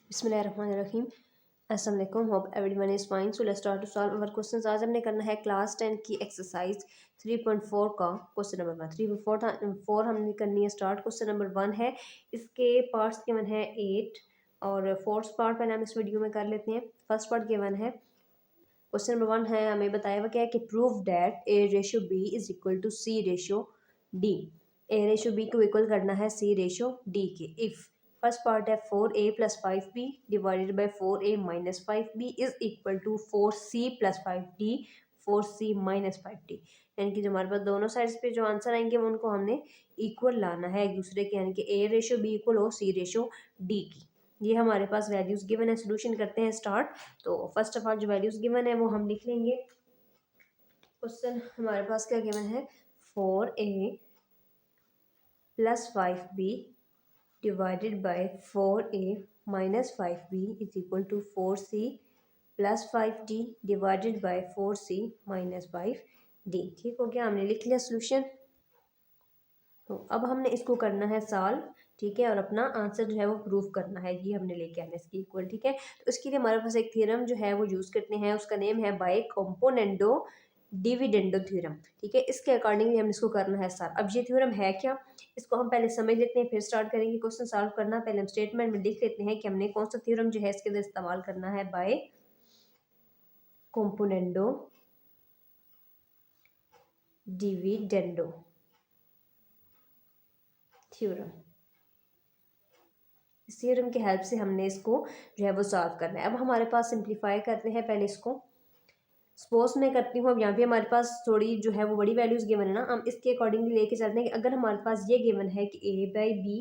बिस्मिल्लाहिर्रहमानिर्रहीम। अस्सलाम वालेकुम। Hope everyone is fine. So let's start to solve our questions. आज हमने करना है क्लास 10 की एक्सरसाइज 3.4 का क्वेश्चन नंबर 1। 3.4 हमने करनी है स्टार्ट। क्वेश्चन नंबर 1 है, इसके पार्ट्स गिवन है 8 और फोर्थ पार्ट पहले हम इस वीडियो में कर लेते हैं। फर्स्ट पार्ट गिवन है, क्वेश्चन नंबर 1 है, हमें बताया हुआ क्या है कि prove that A ratio B is equal to C ratio D. A ratio B को इक्वल करना है सी रेशो डी के। इफ़ फर्स्ट पार्ट है 4a plus 5b divided by 4a minus 5b is equal to 4c plus 5d 4c minus 5d। यानी कि जो हमारे पास दोनों साइड्स पे जो आंसर आएंगे वो उनको हमने इक्वल लाना है एक दूसरे के, यानी कि ए रेशो बी इक्वल हो सी रेशो डी की। ये हमारे पास वैल्यूज गिवन है। सोल्यूशन करते हैं स्टार्ट। तो फर्स्ट ऑफ ऑल जो वैल्यूज गिवन है वो हम लिख लेंगे। क्वेश्चन हमारे पास क्या गिवन है, 4a plus 5b divided by 4a minus 5b is equal to 4c plus 5d divided by 4c minus 5d। ठीक हो गया, हमने लिख लिया सोल्यूशन। तो अब हमने इसको करना है सॉल्व, ठीक है, और अपना आंसर जो है वो प्रूव करना है। ये हमने लेके आना है इसकी इक्वल, ठीक है। तो इसके लिए हमारे पास एक थ्योरम जो है वो यूज़ करते हैं, उसका नेम है बाय कंपोनेंडो डिविडेंडो थ्योरम, ठीक है। इसके अकॉर्डिंगली हम इसको करना है सॉल्व। अब ये थ्योरम है क्या, इसको हम पहले समझ लेते हैं, फिर स्टार्ट करेंगे क्वेश्चन सॉल्व करना। पहले हम स्टेटमेंट में लिख लेते हैं कि हमने कौन सा थ्योरम जो है इसके अंदर इस्तेमाल करना है, बाय कंपोनेंडो डिविडेंडो थ्योरम। इस थ्योरम की हेल्प से हमने इसको जो है वो सॉल्व करना है। अब हमारे पास सिंप्लीफाई करते हैं पहले इसको। सपोज मैं करती हूँ, अब यहाँ पे हमारे पास थोड़ी जो है वो बड़ी वैल्यूज गिवन है ना, हम इसके अकॉर्डिंगली लेके चलते हैं कि अगर हमारे पास ये गिवन है कि A by B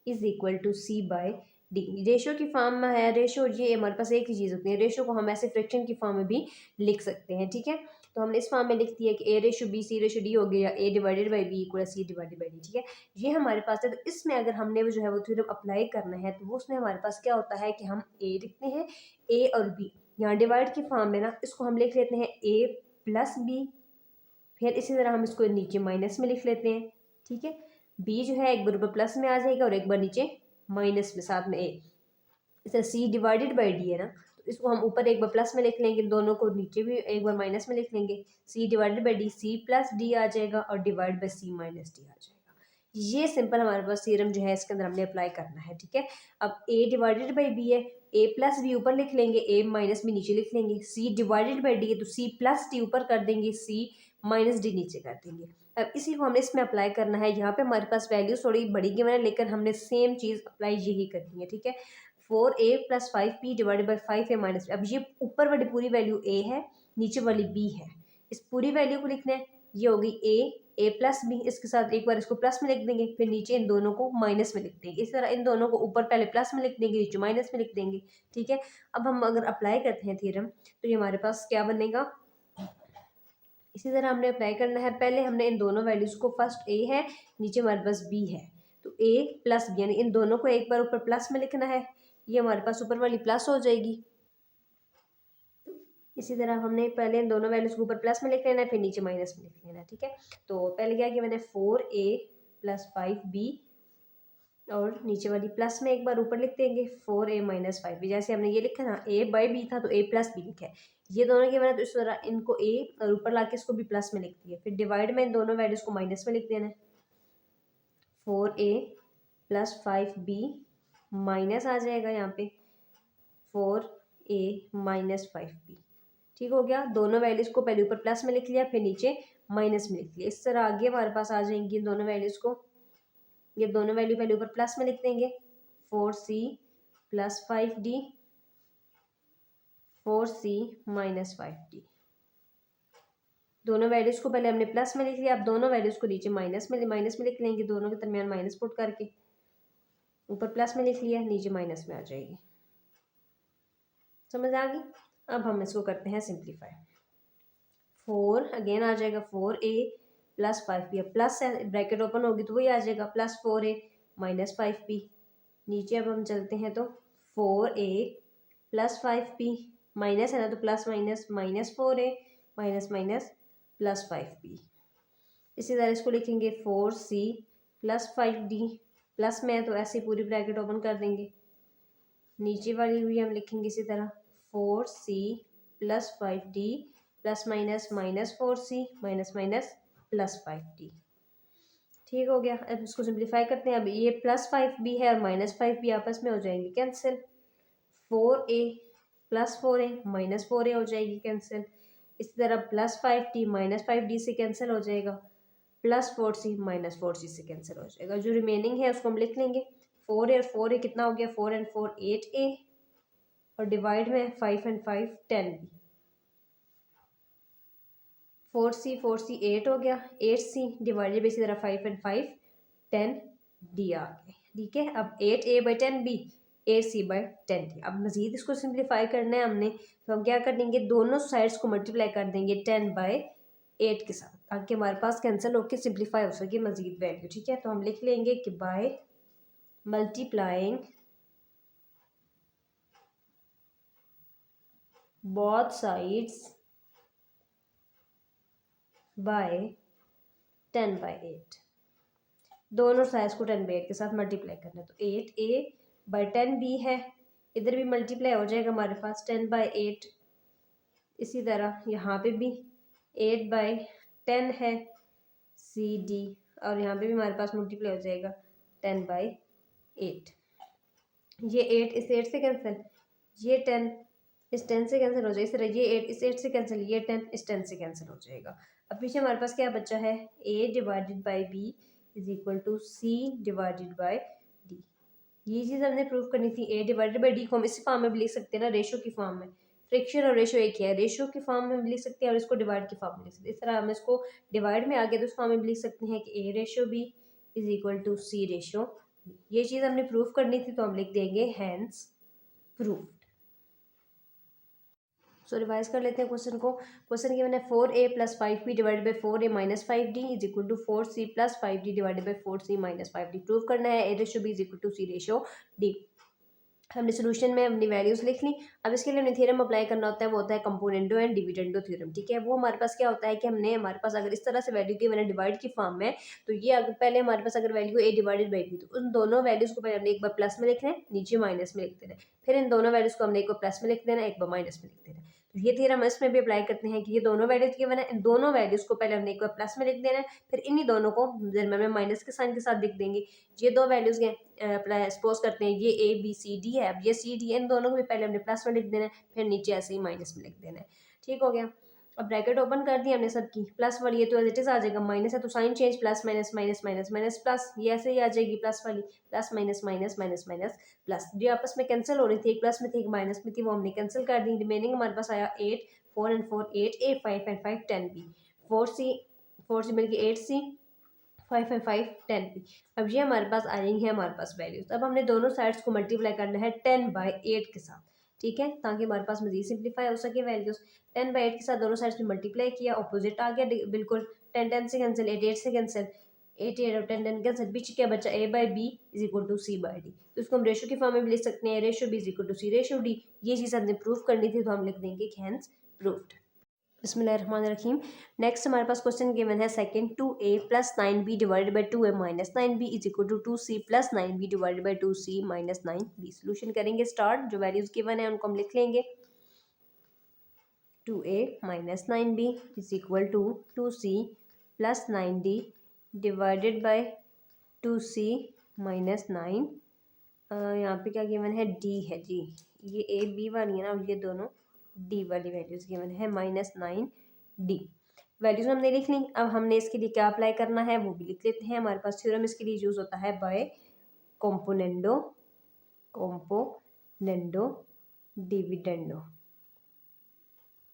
is equal to C by D. Ratio की फॉर्म में है, रेशो ये हमारे पास एक ही चीज़ होती है। रेशो को हम ऐसे फ्रैक्शन की फॉर्म में भी लिख सकते हैं, ठीक है। तो हमने इस फॉर्म में लिख दिया कि A ratio B C ratio D हो गया, A divided by B equal C divided by D, ठीक है। ये हमारे पास है। तो इसमें अगर हमने वो जो है वो थ्योरम अप्लाई करना है तो वो उसमें हमारे पास क्या होता है कि हम ए लिखते हैं, ए और बी यहाँ डिवाइड की फॉर्म में ना, इसको हम लिख लेते हैं ए प्लस बी। फिर इसी तरह हम इसको नीचे माइनस में लिख लेते हैं, ठीक है। बी जो है एक बार ऊपर प्लस में आ जाएगा और एक बार नीचे माइनस में, साथ में ए। इस तरह सी डिवाइडेड बाई डी है ना, तो इसको हम ऊपर एक बार प्लस में लिख लेंगे, दोनों को नीचे भी एक बार माइनस में लिख लेंगे। C divided by D C plus D आ जाएगा और divide by C minus D आ जाएगा। ये सिंपल हमारे पास थ्योरम जो है इसके अंदर हमने अप्लाई करना है, ठीक है। अब ए डिवाइडेड बाई बी है, ए प्लस बी ऊपर लिख लेंगे, ए माइनस बी नीचे लिख लेंगे। सी डिवाइडेड बाई डी है तो सी प्लस डी ऊपर कर देंगे, सी माइनस डी नीचे कर देंगे। अब इसी को हमने इसमें अप्लाई करना है। यहाँ पे हमारे पास वैल्यू थोड़ी बड़ी गिवन है लेकिन हमने सेम चीज़ अप्लाई यही करनी है, ठीक है। 4a plus 5b divided by 5a minus. अब ये ऊपर वाली पूरी वैल्यू a है, नीचे वाली b है, इस पूरी वैल्यू को लिखना है। ये होगी a प्लस बी, इसके साथ एक बार इसको प्लस में लिख देंगे, फिर नीचे इन दोनों को माइनस में लिख देंगे। इस तरह इन दोनों को ऊपर पहले प्लस में लिख देंगे, नीचे माइनस में लिख देंगे, ठीक है। अब हम अगर अप्लाई करते हैं थ्योरम तो ये हमारे पास क्या बनेगा, इसी तरह हमने अप्लाई करना है। पहले हमने इन दोनों वैल्यूज को, फर्स्ट ए है, नीचे हमारे पास बी है, तो ए प्लस बी यानी इन दोनों को एक बार ऊपर प्लस में लिखना है। ये हमारे पास ऊपर वाली प्लस हो जाएगी। इसी तरह हमने पहले इन दोनों वैल्यूज को ऊपर प्लस में लिख लेना है, फिर नीचे माइनस में लिख लेना है, ठीक है। तो पहले क्या किया मैंने, 4a प्लस 5b और नीचे वाली प्लस में एक बार ऊपर लिख देंगे 4a माइनस 5b। जैसे हमने ये लिखा ना, a बाई बी था तो a प्लस बी लिखा है। ये दोनों के बना तो इस तरह इनको a और ऊपर ला के इसको भी प्लस में लिख दिया, फिर डिवाइड में इन दोनों वैल्यूज को माइनस में लिख देना है। 4a प्लस 5b माइनस आ जाएगा यहाँ पे 4a माइनस 5b, ठीक हो गया। दोनों वैल्यूज को पहले ऊपर प्लस में लिख लिया, फिर नीचे माइनस में लिख लिया। इस तरह आगे हमारे पास आ जाएंगी दोनों वैल्यूज को, ये दोनों वैल्यू पहले ऊपर प्लस में लिख देंगे, 4c plus 5d 4c minus 5d। दोनों वैल्यूज को पहले हमने प्लस में लिख लिया, अब दोनों वैल्यूज को नीचे माइनस में लिख लेंगे, दोनों के दरमियान माइनस पुट करके ऊपर प्लस में लिख लिया, नीचे माइनस में आ जाएगी। समझ आ गई। अब हम इसको करते हैं सिंप्लीफाई। 4 अगेन आ जाएगा 4a प्लस 5b, अब प्लस है ब्रैकेट ओपन होगी तो वही आ जाएगा प्लस 4a माइनस 5b। नीचे अब हम चलते हैं तो 4a प्लस 5b माइनस है ना, तो plus minus minus 4a minus minus plus 5b। इसी तरह इसको लिखेंगे 4c प्लस 5d, प्लस में है तो ऐसे पूरी ब्रैकेट ओपन कर देंगे, नीचे वाली भी हम लिखेंगे इसी तरह 4c plus 5d plus minus minus 4c minus minus plus 5d। ठीक हो गया। अब इसको सिंप्लीफाई करते हैं। अब ये +5 भी है और -5 भी आपस में हो जाएंगे cancel. 4a plus 4a minus 4a हो जाएगी कैंसिल। इसी तरह +5d माइनस 5d से कैंसिल हो जाएगा। +4c माइनस 4c से कैंसिल हो जाएगा। जो रिमेनिंग है उसको हम लिख लेंगे। 4a और 4a कितना हो गया, 4 and 4 8a और डिवाइड में 5 and 5 10 भी। 4c 8 हो गया, 8c डिवाइडेड इसी तरह 5 and 5 10 डी आ गए। ठीक है। अब 8a/10b 8c/10d। अब मजीद इसको सिंप्लीफाई करना है हमने, तो हम क्या कर देंगे, दोनों साइड्स को मल्टीप्लाई कर देंगे 10/8 के साथ, ताकि हमारे पास कैंसिल होकर सिंप्लीफाई हो सके मजीद वैल्यू। ठीक है। तो हम लिख लेंगे कि by multiplying both sides by 10/8, दोनों साइज को 10/8 के साथ मल्टीप्लाई करना है। तो 8a/10b है, इधर भी मल्टीप्लाई हो जाएगा हमारे पास 10/8। इसी तरह यहाँ पे भी 8/10 है CD, और यहाँ पे भी हमारे पास मल्टीप्लाई हो जाएगा 10/8। ये 8 इस 8 से कैंसिल, ये 10 इस 10 से कैंसिल हो जाएगा। इस तरह ये 8 इस 8 से कैंसिल, ये 10 इस 10 से कैंसिल हो जाएगा। अब पीछे हमारे पास क्या बचा है, a/b is equal to c/d। ये चीज़ हमने प्रूव करनी थी। a/d को हम इसी फॉर्म में भी लिख सकते हैं ना, रेशो की फॉर्म में। फ्रैक्शन और रेशो एक ही है, रेशो की फॉर्म में भी लिख सकते हैं और इसको डिवाइड की फॉर्म में लिख सकते हैं। इस तरह हम इसको डिवाइड में आ गया तो उस फॉर्म में भी लिख सकते हैं कि a/b is equal to c/d। ये चीज़ हमने प्रूव करनी थी, तो हम लिख देंगे हैंस प्रूव्ड। सो रिवाइज कर लेते हैं क्वेश्चन को। क्वेश्चन गिवन है 4a plus 5b divided by 4a minus 5d is equal to 4c plus 5d divided by 4c minus 5d। Prove करना है a/b is equal to c/d। हमने solution में अपनी वैल्यूज लिख ली। अब इसके लिए हमने थ्योरम अप्लाई करना होता है, वो होता है कंपोनेंडो एंड डिविडेंडो थ्योरम। ठीक है। वो हमारे पास क्या होता है कि हमारे पास अगर इस तरह से वैल्यू की मैंने डिवाइड की फॉर्म में, तो ये अगर पहले हमारे पास अगर वैल्यू a/b तो उन दोनों वैल्यूज को पहले हमने एक बार प्लस में लिखना है, नीचे माइनस में लिख देना है। फिर इन दोनों वैल्यूज को हमने एक बार प्लस में लिख देना है, एक बार माइनस में लिख देना है। तो ये थ्योरम इसमें भी अप्लाई करते हैं कि ये दोनों वैल्यूज गिवन है, इन दोनों वैल्यूज को पहले हमने एक बार प्लस में लिख देना है, फिर इन्हीं दोनों को में माइनस के साइन के साथ लिख देंगे। ये दो वैल्यूज हैं, सपोज करते हैं ये ABCD है। अब ये CD है, इन दोनों को भी पहले हमने प्लस में लिख देना है, फिर नीचे ऐसे ही माइनस में लिख देना है। ठीक हो गया। अब ब्रैकेट ओपन कर दी हमने सबकी, प्लस वाली है तो एज इट इज आ जाएगा, माइनस है तो sign change, plus minus minus minus minus plus, ये ऐसे ही आ जाएगी प्लस वाली, plus minus minus minus minus plus. जो आपस में कैंसिल हो रही थी, एक प्लस में थी एक माइनस में थी, वो हमने कैंसिल कर दी। रिमेनिंग हमारे पास आया 8, 4 and 4 8a 5 and 5 10b, 4c मिल गई 8c 5 and 5 10b। अब ये हमारे पास आएंगे हमारे पास वैल्यूज। अब हमने दोनों साइड्स को मल्टीप्लाई करना है 10/8 के साथ। ठीक है, ताकि हमारे पास मजीद सिंप्लीफाई हो सके वैल्यूज। 10/8 के साथ दोनों साइड्स में मल्टीप्लाई किया, अपोजिट आ गया बिल्कुल। 10 से कैंसिल, 8 से कैंसिल, 8 और 10 कैंसिल, बीच क्या बचा a/b is equal to c/d। तो इसको हम रेशो की फॉर्म में भी लिख सकते हैं, a/b is equal to c/d। ये चीज़ हमने प्रूव करनी थी, तो हम लिख देंगे हैंस प्रूव्ड। बिस्मिल्लाहिर्रहमानिर्रहीम। नेक्स्ट हमारे पास क्वेश्चन गिवन है second 2a plus 9b divided by 2a minus 9b is equal to 2c plus 9b divided by 2c minus 9b। Solution करेंगे स्टार्ट। जो वैल्यूज गिवन है उनको हम लिख लेंगे। 2a minus 9b is equal to 2c plus 9d divided by 2c minus 9। यहाँ पे क्या गिवन है, d है जी, ये a b वाली है ना, और ये दोनों d वाली वैल्यूज गिवन है -9d। वैल्यूज हमने लिख ली। अब हमने इसके लिए क्या अप्लाई करना है वो भी लिख लेते हैं। हमारे पास थ्योरम इसके लिए यूज होता है बाय कंपोनेंडो डिविडेंडो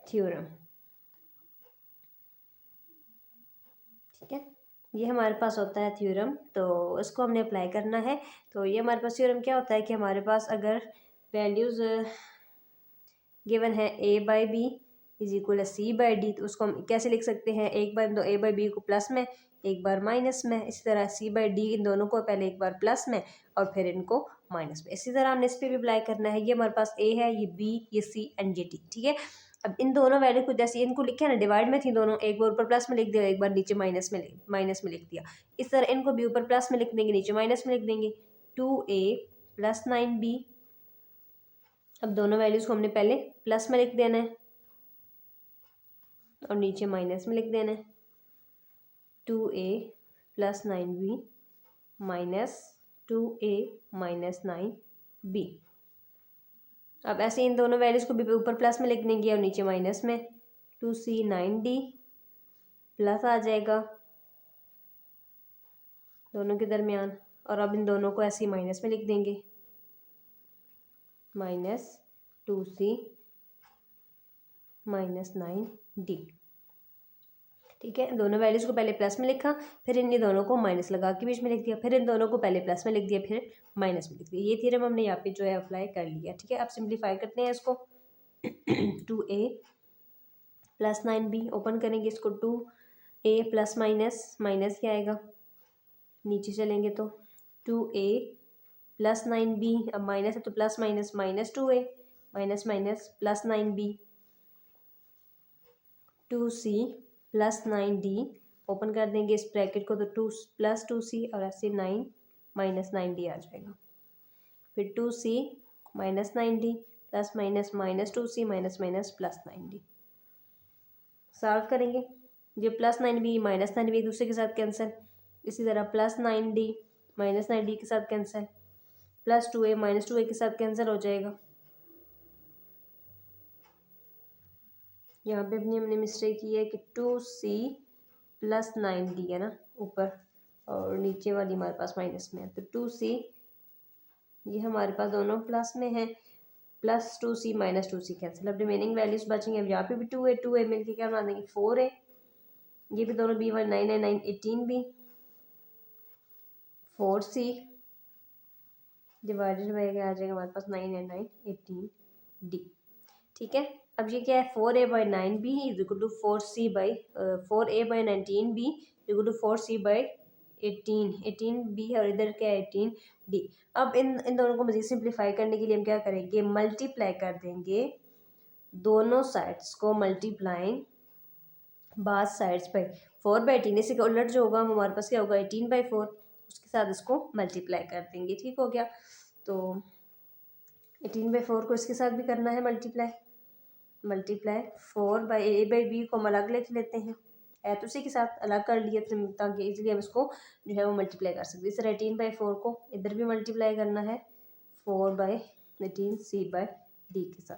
थ्योरम। ठीक है, ये हमारे पास होता है थ्योरम, तो इसको हमने अप्लाई करना है। तो ये हमारे पास थ्योरम क्या होता है कि हमारे पास अगर वैल्यूज गिवन है a/b इज इक्वल c/d, तो उसको हम कैसे लिख सकते हैं, एक बार दो a/b को प्लस में, एक बार माइनस में। इसी तरह c/d इन दोनों को पहले एक बार प्लस में और फिर इनको माइनस में। इसी तरह हमने इस पर भी अप्लाई करना है। ये हमारे पास a है, ये b, ये c एंड ये d। ठीक है। अब इन दोनों वैल्यू को जैसे इनको लिखे ना, डिवाइड में थी दोनों, एक बार ऊपर प्लस में लिख दिया, एक बार नीचे माइनस में लिख दिया। इस तरह इनको भी ऊपर प्लस में लिख देंगे, नीचे माइनस में लिख देंगे। 2a प्लस 9b अब दोनों वैल्यूज़ को हमने पहले प्लस में लिख देना है और नीचे माइनस में लिख देना है। 2a + 9b minus 2a minus 9b। अब ऐसे इन दोनों वैल्यूज़ को भी ऊपर प्लस में लिख देंगे और नीचे माइनस में। 2c 9d प्लस आ जाएगा दोनों के दरमियान, और अब इन दोनों को ऐसे ही माइनस में लिख देंगे, माइनस 2c माइनस 9d। ठीक है, दोनों वैल्यूज़ को पहले प्लस में लिखा, फिर इन दोनों को माइनस लगा के बीच में लिख दिया, फिर इन दोनों को पहले प्लस में लिख दिया, फिर माइनस में लिख दिया। ये थ्योरम हमने यहाँ पे जो है अप्लाई कर लिया। ठीक है, अब सिंप्लीफाई करते हैं इसको। 2a + 9b ओपन करेंगे इसको। 2a प्लस माइनस, माइनस क्या आएगा, नीचे चलेंगे तो 2a + 9b, अब माइनस है तो plus minus minus 2a minus minus + 9b। 2c + 9d open कर देंगे इस ब्रैकेट को तो 2 + 2c और ऐसे 9 माइनस 9d आ जाएगा। फिर 2c minus 9d plus minus minus 2c minus minus plus 9d। Solve करेंगे, ये प्लस 9b माइनस 9b एक दूसरे के साथ कैंसिल, इसी तरह प्लस 9d माइनस 9d के साथ cancel, plus 2a minus 2a के साथ कैंसिल हो जाएगा। यहाँ पे अपनी हमने मिस्टेक की है कि 2c + 9d है ना ऊपर, और नीचे वाली हमारे पास माइनस में है, तो 2c ये हमारे पास दोनों प्लस में है, plus 2c minus 2c cancel. अब रिमेनिंग वैल्यूज बचेंगे। अब यहाँ पे भी 2a मिलके क्या बना देंगे 4a, ये भी दोनों b1 9 है 9 18b, 4c डिवाइडेड बाई क्या आ जाएगा हमारे पास 9 है 9 18d। ठीक है, अब ये क्या है 4a/9b is equal to 4a/19b is equal to 4c/18b और इधर क्या है 18d। अब इन दोनों को मज़ीद सिंप्लीफाई करने के लिए हम क्या करेंगे, मल्टीप्लाई कर देंगे दोनों साइड्स को, मल्टीप्लाइंग बात साइड्स पे 4/18, इसी का उलट जो होगा हमारे पास क्या होगा 18/4, उसके साथ इसको मल्टीप्लाई कर देंगे। ठीक हो गया, तो 18/4 को इसके साथ भी करना है मल्टीप्लाई, 4/a/b को हम अलग लिख लेते हैं, तो उसी के साथ अलग कर लिया ताकि इसलिए हम इसको जो है वो मल्टीप्लाई कर सकते हैं। इस तरह 18/4 को इधर भी मल्टीप्लाई करना है 4/18c/d के साथ,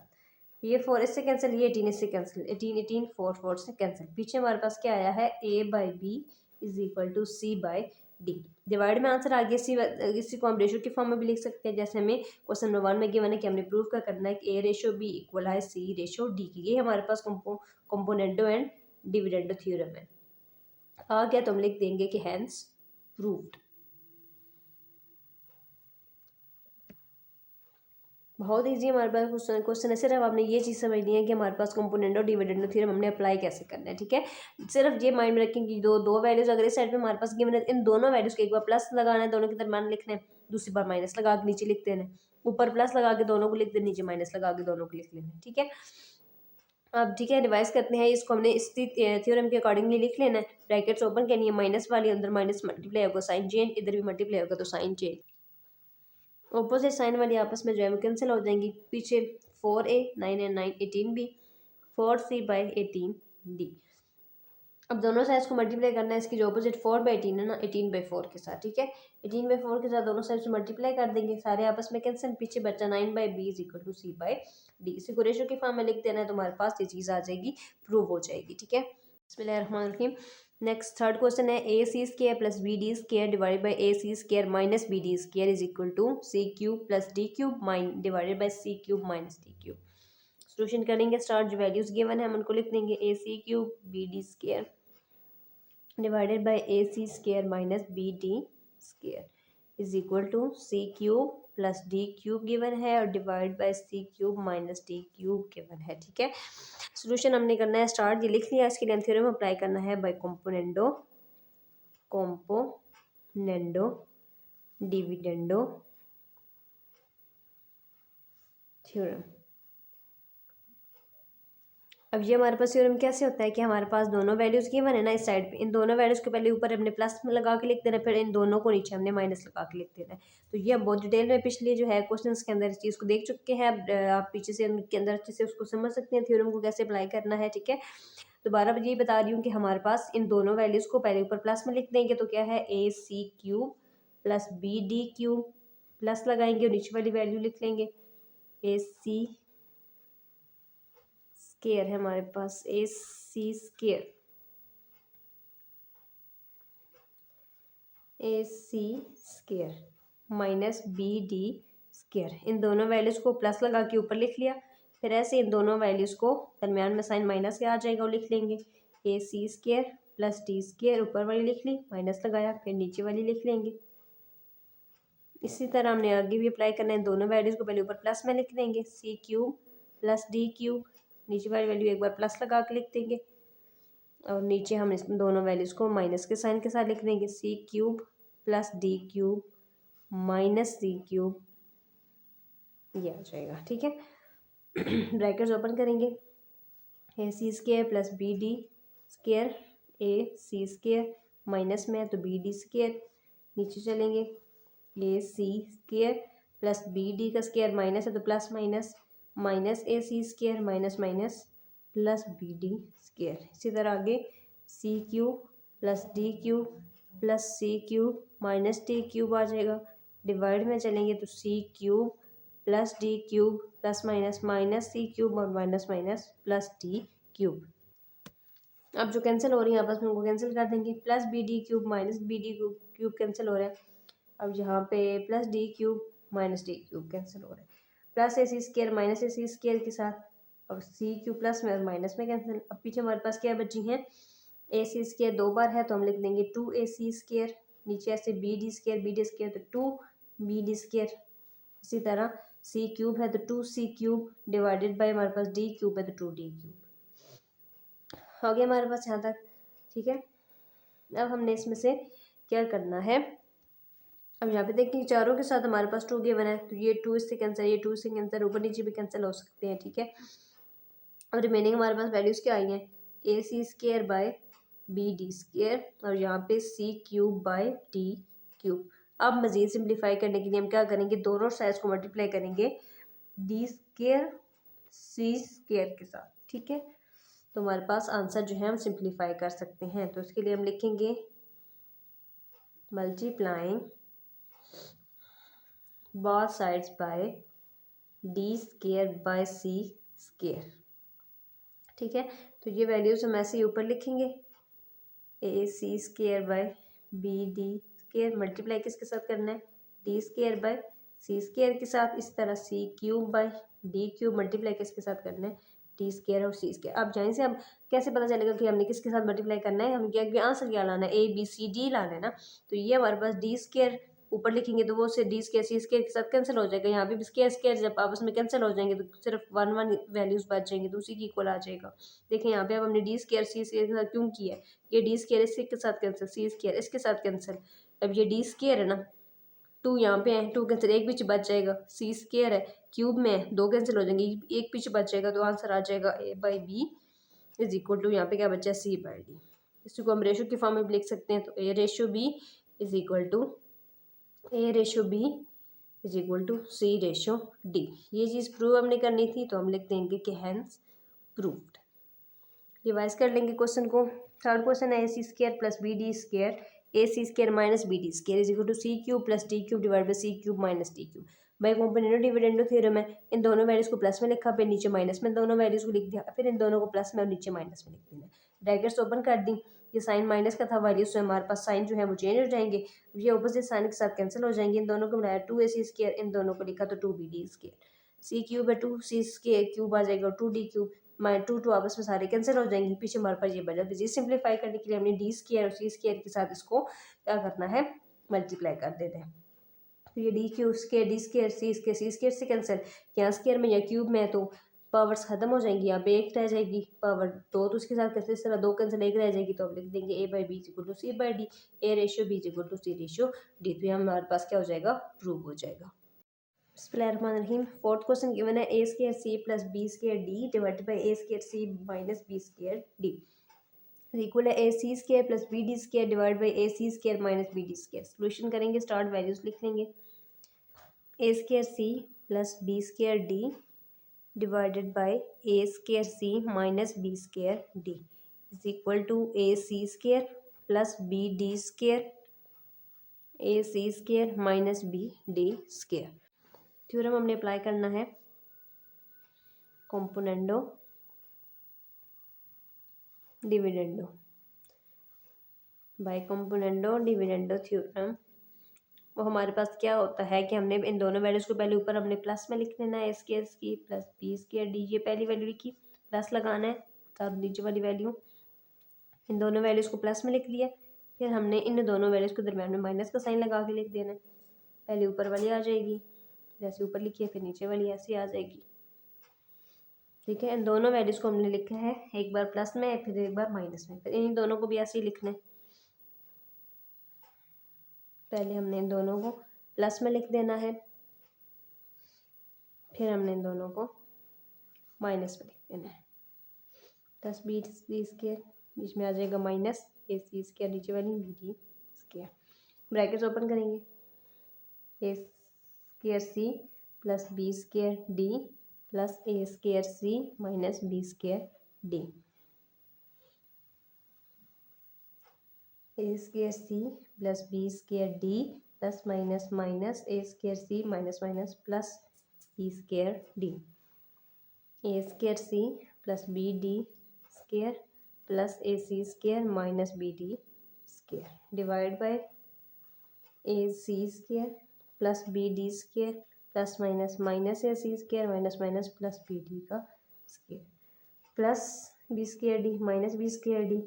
ये 4 इससे कैंसिल, ये 18 इससे कैंसिल, 18 4 4 से कैंसिल। पीछे हमारे पास क्या आया है a/b is equal to c/d। Divide में आंसर आ गया। इसी को हम रेशो की फॉर्म में भी लिख सकते हैं, जैसे हमें क्वेश्चन नंबर 1 में गिवन है कि हमने प्रूव का करना है कि a/b इक्वल है c/d की। ये हमारे पास कंपोनेंडो एंड डिविडेंडो थ्योरम है। आ गया तो हम लिख देंगे कि हैंस प्रूव्ड। बहुत ईजी हमारे पास क्वेश्चन है, सिर्फ आपने ये चीज़ समझनी है कि हमारे पास कंपोनेंट और डिविडेंड थ्योरम हमने अप्लाई कैसे करना है। ठीक है, सिर्फ ये माइंड में रखें कि दो वैल्यूज अगर इस साइड पे हमारे पास गिवन है, इन दोनों वैल्यूज को एक बार प्लस लगाना है, दोनों के दरमियान लिखना है, दूसरी बार माइनस लगा के नीचे लिख देना है, ऊपर प्लस लगा के दोनों को लिख देना, नीचे माइनस लगा के दोनों को लिख लेना है। ठीक है, अब ठीक है रिवाइज करते हैं इसको, हमने इस थ्योरम के अकॉर्डिंगली लिख लेना है। ब्रैकेट्स ओपन करनी है, माइनस वाली अंदर माइनस मल्टीप्लाई होगा साइन चेंज, इधर भी मल्टीप्लाई होगा तो साइन चेंज, ऑपोजिट साइन वाली आपस में जो है वो कैंसिल हो जाएंगी। पीछे 4a 9 है 9 18b 4c/18d। अब दोनों साइड्स को मल्टीप्लाई करना है, इसकी जो ऑपोजिट 4/18 है ना 18/4 के साथ। ठीक है, 18/4 के साथ दोनों साइड्स को मल्टीप्लाई कर देंगे, सारे आपस में कैंसिल, पीछे बच्चा 9/b is equal to c/d। इसी को रेशो की फॉर्म में लिख देना है तो हमारे पास ये चीज़ आ जाएगी, प्रूव हो जाएगी। ठीक है, बिस्मिल्लाहिर्रहमानिर्रहीम। नेक्स्ट थर्ड क्वेश्चन है ac² plus bd² divided by ac² minus bd² is equal to c³ plus d³ divided by c³ minus d³। Solution करेंगे, स्टार्ट जो वैल्यूज गिवन है हम उनको लिख देंगे, ac³ bd² divided by ac² minus bd² is equal to c³ plus d³ given है और divide by c³ minus d³ given है। ठीक है, सॉल्यूशन हमने करना है स्टार्ट, ये लिख लिया, इसके लिए हम थ्योरम अप्लाई करना है बाय कंपोनेंडो डिविडेंडो थ्योरम। अब ये हमारे पास थ्योरम कैसे होता है कि हमारे पास दोनों वैल्यूज़ गिवन है ना इस साइड पे, इन दोनों वैल्यूज़ को पहले ऊपर हमने प्लस में लगा के लिख देना, फिर इन दोनों को नीचे हमने माइनस लगा के लिख देना है। तो ये हम बहुत डिटेल में पिछले जो है क्वेश्चंस के अंदर इस चीज़ को देख चुके हैं। अब आप पीछे से उनके अंदर अच्छे से उसको समझ सकते हैं थ्योरम को कैसे अप्लाई करना है, ठीक है। दोबारा यही बता रही हूँ कि हमारे पास इन दोनों वैल्यूज़ को पहले ऊपर प्लस में लिख देंगे, तो क्या है A C cube plus B D cube, plus लगाएंगे और नीचे वाली वैल्यू लिख लेंगे ए सी स्केयर है हमारे पास, A C square, A C square minus B D square, इन दोनों वैल्यूज़ को प्लस लगा के ऊपर लिख लिया। फिर ऐसे इन दोनों वैल्यूज़ को दरमियान में साइन माइनस के आ जाएगा और लिख लेंगे ए C square plus D square, ऊपर वाली लिख ली, माइनस लगाया, फिर नीचे वाली लिख लेंगे। इसी तरह हमने आगे भी अप्लाई करना है, दोनों वैल्यूज़ को पहले ऊपर प्लस में लिख देंगे C cube plus D cube, नीचे वाली वैल्यू एक बार प्लस लगा के लिख देंगे और नीचे हम इस दोनों वैल्यूज़ को माइनस के साइन के साथ लिख देंगे C cube plus D cube minus C cube, ये आ जाएगा, ठीक है। ब्रैकेट्स ओपन करेंगे, A C square plus B D square, A C square minus में है तो बी डी स्केयर, नीचे चलेंगे A C square plus B D का स्केयर माइनस है तो plus minus, minus A C square minus minus plus B D square. इसी तरह आगे C cube plus D cube plus C cube minus D cube आ जाएगा। Divide में चलेंगे तो C cube plus D cube plus minus minus C cube और minus minus plus D cube. अब जो कैंसिल हो रही है आपस में उनको कैंसिल कर देंगे, plus B D cube minus B D cube cancel हो रहा है। अब यहाँ पे plus D cube minus D cube cancel हो रहा है, plus A C square minus A C square के साथ, और सी क्यूब प्लस में और माइनस में कैंसिल। अब पीछे हमारे पास क्या बची हैं, ए सी स्केयर दो बार है तो हम लिख देंगे टू ए सी स्केयर, नीचे ऐसे बी डी स्केयर तो टू बी डी स्केयर। इसी तरह सी क्यूब है तो two C cube divided by हमारे पास डी क्यूब है तो टू डी क्यूब। हो गया हमारे पास यहाँ तक, ठीक है। अब हमने इसमें से क्या करना है, अब यहाँ पे देखिए चारों के साथ हमारे पास टू गिवन है तो ये टू इससे कैंसिल, ये टू से कैंसिल, ऊपर नीचे भी कैंसिल हो सकते हैं, ठीक है। अब रिमेनिंग हमारे पास वैल्यूज़ क्या आई हैं, A C square by B D square और यहाँ पे C cube by D cube. अब मज़ीद सिंप्लीफाई करने के लिए हम क्या करेंगे, दोनों साइड्स को मल्टीप्लाई करेंगे डी स्केयर सी स्केयर के साथ, ठीक है। तो हमारे पास आंसर जो है हम सिंप्लीफाई कर सकते हैं, तो इसके लिए हम लिखेंगे multiplying both sides by d square by c square, ठीक है। तो ये वैल्यूज हम ऐसे ही ऊपर लिखेंगे A C square by B D square, multiply किसके साथ करना है, D square by C square के साथ। इस तरह C cube by D cube multiply किसके साथ करना है, डी स्केयर और सी स्केयर। अब जाने से हम कैसे पता चलेगा कि हमने किसके साथ मल्टीप्लाई करना है, हम क्या आंसर क्या लाना है, ए बी सी डी लाना है ना। तो ये हमारे पास डी स्केयर ऊपर लिखेंगे तो वो से डी स्केयर सी स्केयर के साथ कैंसिल हो जाएगा, यहाँ भी स्केयर स्केयर जब आपस में कैंसिल हो जाएंगे तो सिर्फ वन वन वैल्यूज बच जाएंगे तो उसी की इक्वल आ जाएगा। देखिए यहाँ पे अब हमने डी स्केयर सी स्केयर के साथ क्यों किया है, ये डी स्केयर इसके साथ कैंसिल, सी स्केयर इसके साथ कैंसिल। अब ये डी स्केयर है ना, टू यहाँ पे है, टू कैंसिल, एक पीछे बच जाएगा, सी स्केयर है क्यूब में है, दो कैंसिल हो जाएंगे, एक पीछे बच जाएगा तो आंसर आ जाएगा A by B is equal to यहाँ पे क्या बचा है सी बाई डी। इसी को हम रेशो की फॉर्म में भी लिख सकते हैं, तो A ratio B is equal to A ratio B is equal to C ratio D. ये चीज़ प्रूव हमने करनी थी तो हम लिख देंगे कि हैंस प्रूव्ड। रिवाइज कर लेंगे क्वेश्चन को। थर्ड क्वेश्चन है A C square plus B D square, A C square minus B D square is equal to C cube plus D cube divide by C cube minus D cube. By componendo dividendo theorem है, इन दोनों values को plus में लिखा, फिर नीचे minus में दोनों वैल्यूज़ को लिख दिया, फिर इन दोनों को प्लस में और नीचे माइनस में लिख देना। ब्रैकेट्स ओपन कर दी, ये साइन माइनस का था वैल्यूज से हमारे पास साइन जो है वो चेंज हो जाएंगे, ये ऑपोजिट साइन के साथ कैंसिल हो जाएंगे। इन दोनों को बनाया टू ए सी स्केयर, इन दोनों को लिखा तो two B D square, C cube है टू सी स्केयर क्यूब आ जाएगा, टू डी क्यूब माइ टू टू आपस में सारे कैंसिल हो जाएंगे, पीछे हमारे पास ये बचा। तो ये सिंप्लीफाई करने के लिए हमने डी स्केयर और सी स्केयर के साथ इसको क्या करना है, मल्टीप्लाई कर देते हैं। तो ये D cube square D square C square से कैंसिल, यहाँ स्केयर में या क्यूब में है तो पावर्स खत्म हो जाएंगी, यहाँ पे एक रह जाएगी पावर दो, तो उसके साथ कैसे इस तरह दो कैंसिल एक रह जाएगी, तो हम लिख देंगे A by B equal to C by D, A ratio B equal to C ratio D. तो यहाँ हमारे पास क्या हो जाएगा, प्रूव हो जाएगा। बिस्मिल्लाहिर्रहमानिर्रहीम। फोर्थ क्वेश्चन गिवन है A square C plus B square D divided by A square C minus B square D equal है A C square plus B D square divide by A C square minus B D square. Solution करेंगे, start values लिख लेंगे। A square C plus B square D divided by A square C minus B square D is equal to A C square plus B D square A C square minus B D square. Theorem हमने apply करना है componendo dividendo by componendo dividendo theorem. वो हमारे पास क्या होता है कि हमने इन दोनों वैल्यूज़ को पहले ऊपर हमने प्लस में लिख लेना है, A square C plus B square D, ये पहली वैल्यू लिखी, प्लस लगाना है तब नीचे वाली वैल्यू, इन दोनों वैल्यूज़ को प्लस में लिख लिया। फिर हमने इन दोनों वैल्यूज़ के दरम्यान में माइनस का साइन लगा के लिख देना है। पहले ऊपर वाली आ जाएगी, जैसे ऊपर लिखी है, फिर नीचे वाली ऐसे आ जाएगी। ठीक है, इन दोनों वैल्यूज़ को हमने लिखा है, एक बार प्लस में फिर एक बार माइनस में, फिर इन दोनों को भी ऐसे ही लिखना है। पहले हमने इन दोनों को प्लस में लिख देना है, फिर हमने इन दोनों को माइनस में लिख देना है। प्लस बी स्क्वायर बीच में आ जाएगा माइनस ए सी स्क्वायर, नीचे वाली B D square. Brackets open करेंगे, A square C plus B square D plus A square C minus B square D, A square C plus B square D plus minus minus A square C minus minus plus B square D, A square C plus B D square plus A C square minus B D square divide by A C square plus B D square plus minus minus A C square minus minus plus B D का square plus B square D minus B square D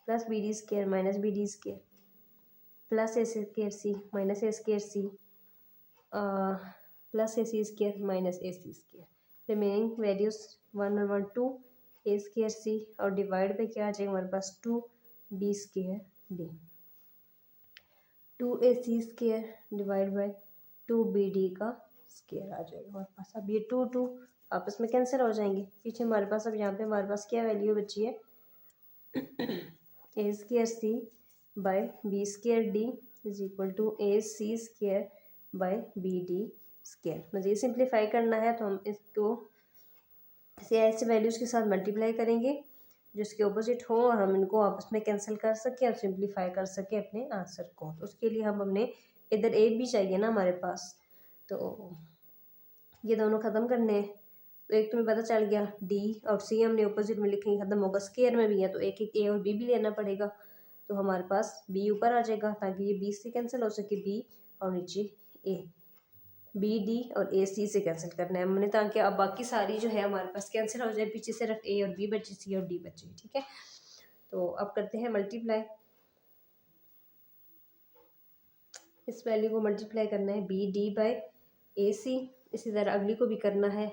plus B D square minus B D square plus A square C minus A square C plus A C square minus A C square. Remaining values 1 और 1 2 ए square सी और divide पे क्या आ जाएगा हमारे पास 2 B square D, 2 A C square divide by 2 B D का square आ जाएगा हमारे पास। अब ये 2 2 आपस में कैंसिल हो जाएंगे। पीछे हमारे पास अब यहाँ पे हमारे पास क्या वैल्यू बची है, A square C by B square D is equal to A C square by B D square. मुझे सिंप्लीफाई करना है तो हम इसको ऐसे वैल्यूज़ के साथ मल्टीप्लाई करेंगे जो इसके ऑपोजिट हो और हम इनको आपस में कैंसिल कर सकें और सिंप्लीफाई कर सकें अपने आंसर को। तो उसके लिए हमने इधर ए भी चाहिए ना हमारे पास, तो ये दोनों ख़त्म करने हैं। तो एक तुम्हें पता चल गया डी और सी हमने ऑपोजिट में लिखेंगे, ख़त्म होगा, स्क्वायर में भी है तो एक एक ए और बी भी लेना पड़ेगा। तो हमारे पास बी ऊपर आ जाएगा ताकि ये बी से कैंसिल हो सके, बी और नीचे ए, बी डी और ए सी से कैंसिल करना है हमने ताकि अब बाकी सारी जो है हमारे पास कैंसिल हो जाए, पीछे सिर्फ ए और बी बचे, सी और डी बचे। ठीक है, तो अब करते हैं मल्टीप्लाई। इस वैल्यू को मल्टीप्लाई करना है B D by A C, इसी तरह अगली को भी करना है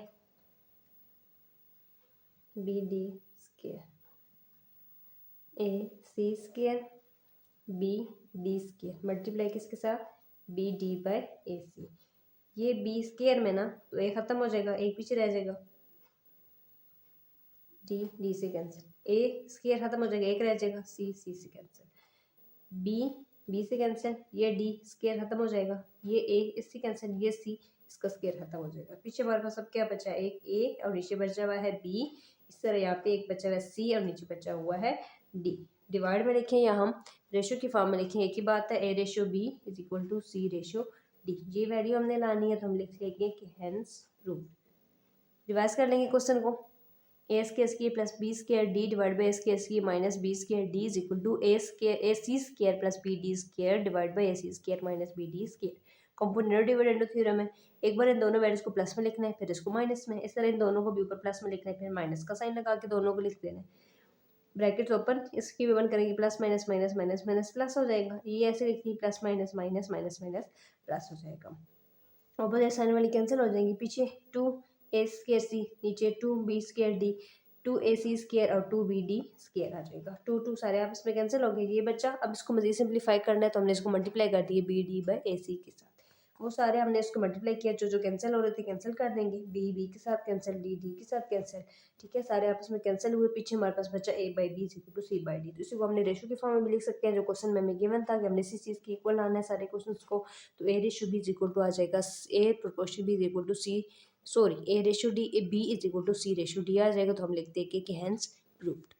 B D square A C square B D square multiply किसके साथ, B D by A C. ये बी स्क्वायर में ना तो ए ख़त्म हो जाएगा, एक पीछे रह जाएगा, डी डी से कैंसिल, ए स्क्वायर ख़त्म हो जाएगा, एक रह जाएगा, सी सी से कैंसिल, बी बी से कैंसिल, ये डी स्क्वायर ख़त्म हो जाएगा, ये ए इससे कैंसिल, ये सी इसका स्क्वायर ख़त्म हो जाएगा। पीछे हमारे पास अब क्या बचा है, एक ए और नीचे बचा हुआ है बी, इस तरह यहाँ पे एक बचा हुआ है सी और नीचे बचा हुआ है डी। डिवाइड में लिखें या हम रेशो की फॉर्म में लिखें, एक ही बात है, A ratio B is equal to C ratio D. ये वैल्यू हमने लानी है तो हम लिख लेंगे कि हेंस प्रूव्ड। रिवाइज कर लेंगे क्वेश्चन को, A square C plus B square D divide by A square C minus B square D is equal to A C square plus B D square divide by A C square minus B D square. Componendo dividendo theorem है, एक बार इन दोनों values को plus में लिखना है फिर इसको minus में, इस तरह इन दोनों को भी ऊपर प्लस में लिखना है फिर माइनस का साइन लगा के दोनों को लिख देना है। ब्रैकेट्स ओपन, इसकी भी वन करेंगे plus minus minus minus minus plus हो जाएगा, ये ऐसे लिखनी plus minus minus minus minus plus हो जाएगा। ऑपोजिट साइन वाली कैंसिल हो जाएंगी, पीछे 2 ए स्क्वायर सी नीचे 2 B square D, 2 A C square और 2 बी डी स्क्वायर आ जाएगा, 2 2 सारे आप इसमें कैंसिल हो गए, ये बच्चा। अब इसको मज़ीद सिंप्लीफाई करना है तो हमने इसको मल्टीप्लाई कर दिए बी डी बाई ए सी के साथ। वो सारे हमने इसको मल्टीप्लाई किया, जो जो कैंसिल हो रहे थे कैंसिल कर देंगे, बी के साथ कैंसिल, डी के साथ कैंसिल, ठीक है, सारे आपस में कैंसिल हुए, पीछे हमारे पास बचा A/B is equal to C/D। तो इसी को हमने रेशो के फॉर्म में भी लिख सकते हैं, जो क्वेश्चन में हमें गिवन था कि हमने इसी चीज़ की इक्वल लाना है सारे क्वेश्चन को। तो A/B इज इक्वल टू आ जाएगा A proportion B is equal to C, sorry A/D B is equal to C/D आ जाएगा। तो हम लिखते हैं कि हैंस प्रूव्ड।